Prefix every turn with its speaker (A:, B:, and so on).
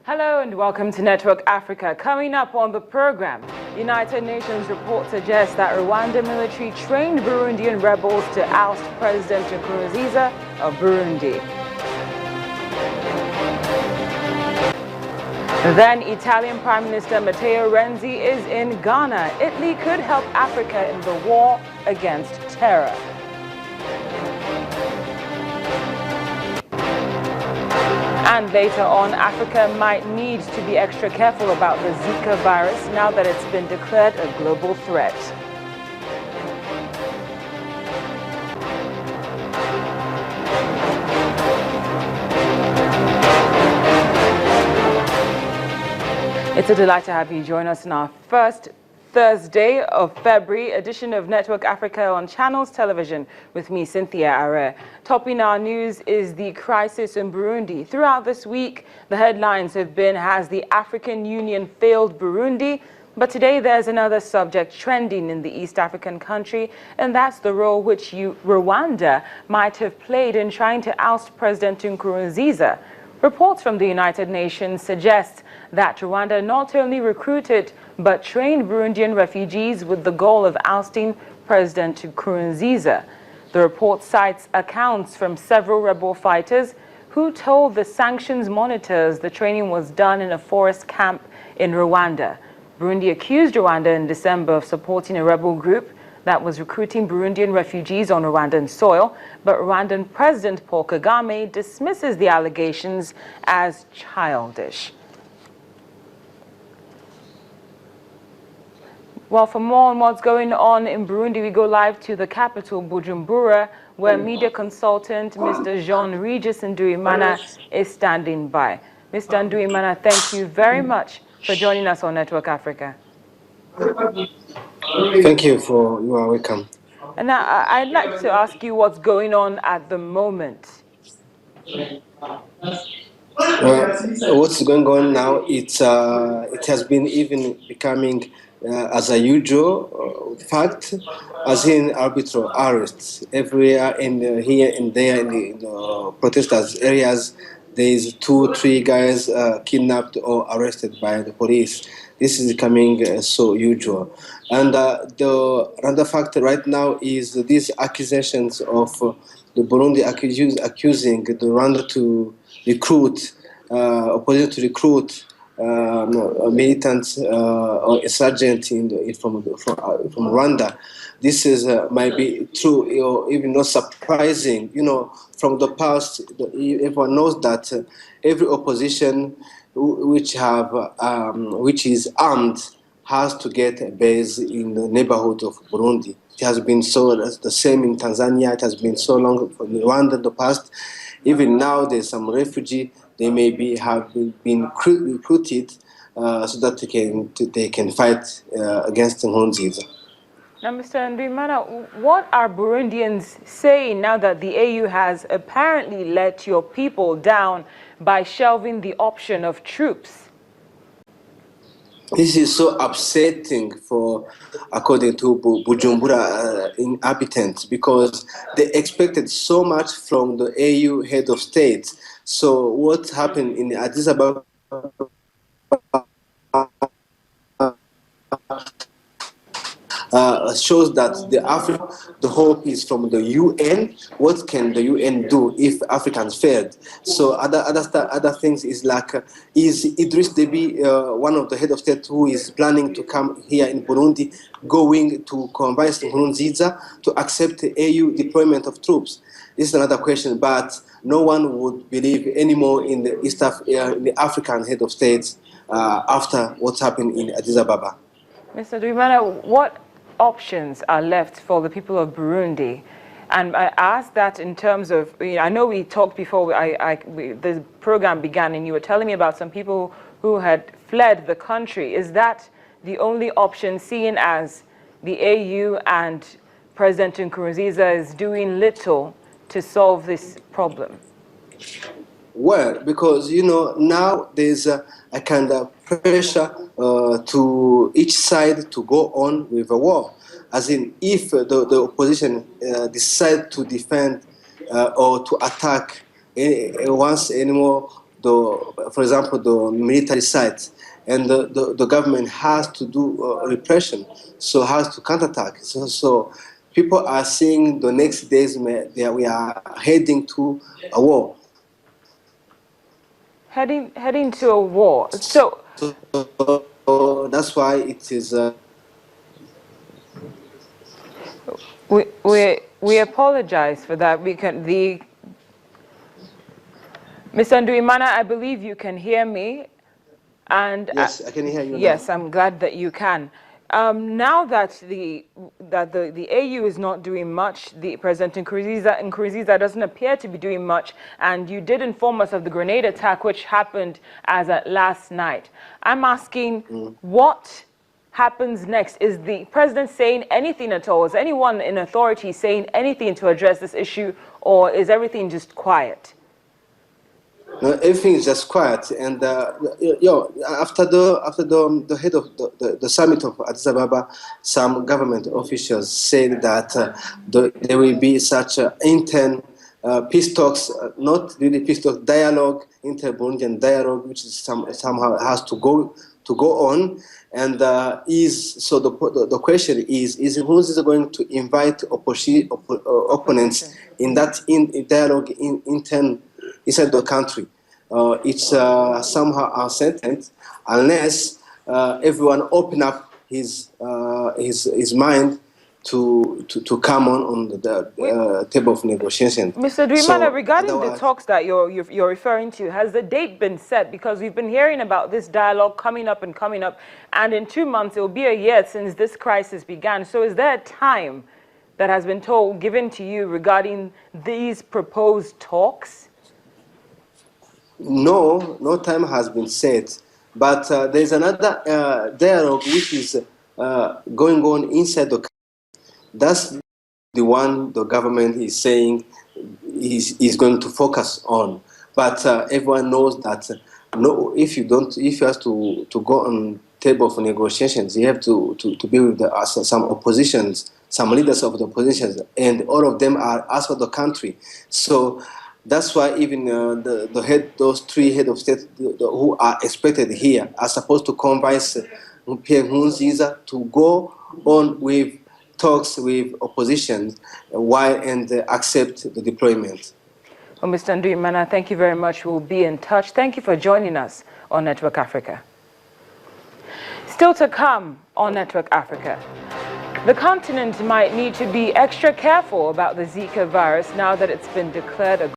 A: Hello and welcome to Network Africa. Coming up on the program, United Nations report suggests that Rwanda military trained Burundian rebels to oust President Nkurunziza of Burundi. Then Italian Prime Minister Matteo Renzi is in Ghana. Italy could help Africa in the war against terror. And later on, Africa might need to be extra careful about the Zika virus now that it's been declared a global threat. It's a delight to have you join us in our first Thursday of February edition of Network Africa on Channels Television with me, Cynthia Are. Topping our news is the crisis in Burundi. Throughout this week, the headlines have been, has the African Union failed Burundi? But today there's another subject trending in the East African country, and that's the role which Rwanda might have played in trying to oust President Nkurunziza. Reports from the United Nations suggest that Rwanda not only recruited but trained Burundian refugees with the goal of ousting President Nkurunziza. The report cites accounts from several rebel fighters who told the sanctions monitors the training was done in a forest camp in Rwanda. Burundi accused Rwanda in December of supporting a rebel group that was recruiting Burundian refugees on Rwandan soil, but Rwandan President Paul Kagame dismisses the allegations as childish. Well, for more on what's going on in Burundi, we go live to the capital, Bujumbura, where media consultant Mr. Jean-Regis Nduimana is standing by. Mr. Nduimana, thank you very much for joining us on Network Africa.
B: Thank you you are welcome.
A: And now I'd like to ask you what's going on at the moment.
B: What's going on now? It has been even becoming as a usual fact, as in arbitrary arrests everywhere, and here and there in the protesters areas. There is 2-3 guys kidnapped or arrested by the police. This is becoming so usual. And another fact right now is these accusations of the Burundi accusing the Rwanda to recruit, opposition to recruit militants or insurgents from Rwanda. This is might be true or even not surprising. You know, from the past, everyone knows that every opposition which is armed has to get a base in the neighborhood of Burundi. It has been so the same in Tanzania. It has been so long for Rwanda in the past. Even now, there's some refugee. They maybe have been recruited so that they can fight against Nkurunziza.
A: Now, Mr. Nduimana, what are Burundians saying now that the AU has apparently let your people down by shelving the option of troops?
B: This is so upsetting according to Bujumbura inhabitants, because they expected so much from the AU head of state. So what happened in Addis Ababa shows that the hope is from the UN. What can the UN do if Africans failed? So other things is like, is Idris Deby, one of the head of state who is planning to come here in Burundi, going to convince Nkurunziza to accept the AU deployment of troops? This is another question, but no one would believe anymore in the African head of states after what's happened in Addis Ababa.
A: Mr. Nduimana, what options are left for the people of Burundi? And I asked that in terms of, I know we talked before the program began, and you were telling me about some people who had fled the country. Is that the only option, seeing as the AU and President Nkurunziza is doing little to solve this problem?
B: Well, because, now there's a kind of pressure to each side to go on with a war. As in, if the opposition decide to defend or to attack once anymore for example, the military sites, and the government has to do repression, so has to counterattack. So people are seeing the next days that we are heading to a war.
A: Heading to a war. So
B: that's why it is.
A: We apologize for that. Mr. Nduimana, I believe you can hear me. And
B: yes, I can hear you.
A: Yes,
B: now.
A: I'm glad that you can. Now that the AU is not doing much, the President Nkurunziza doesn't appear to be doing much, and you did inform us of the grenade attack which happened as at last night. I'm asking, what happens next? Is the president saying anything at all? Is anyone in authority saying anything to address this issue, or is everything just quiet?
B: No, everything is just quiet, and after the head of the summit of Addis Ababa, some government officials said that there will be such intern peace talks, not really peace talk, dialogue, inter-Burundian dialogue, which is somehow has to go on, and so the question is who is going to invite opponents in that dialogue inside the country? It's somehow uncertain unless everyone open up his mind to come on the table of negotiation.
A: Mr. Nduimana, regarding the talks that you're referring to, has the date been set? Because we've been hearing about this dialogue coming up, and in 2 months it will be a year since this crisis began. So is there a time that has been given to you regarding these proposed talks?
B: No time has been set, but there's another dialogue which is going on inside the country. That's the one the government is saying is going to focus on. But everyone knows that if you have to go on table for negotiations, you have to be with some oppositions, some leaders of the oppositions, and all of them are outside the country. So that's why even those three head of state who are expected here are supposed to convince Pierre Nkurunziza to go on with talks with opposition and accept the deployment.
A: Well, Mr. Nduimana, thank you very much. We'll be in touch. Thank you for joining us on Network Africa. Still to come on Network Africa. The continent might need to be extra careful about the Zika virus now that it's been declared a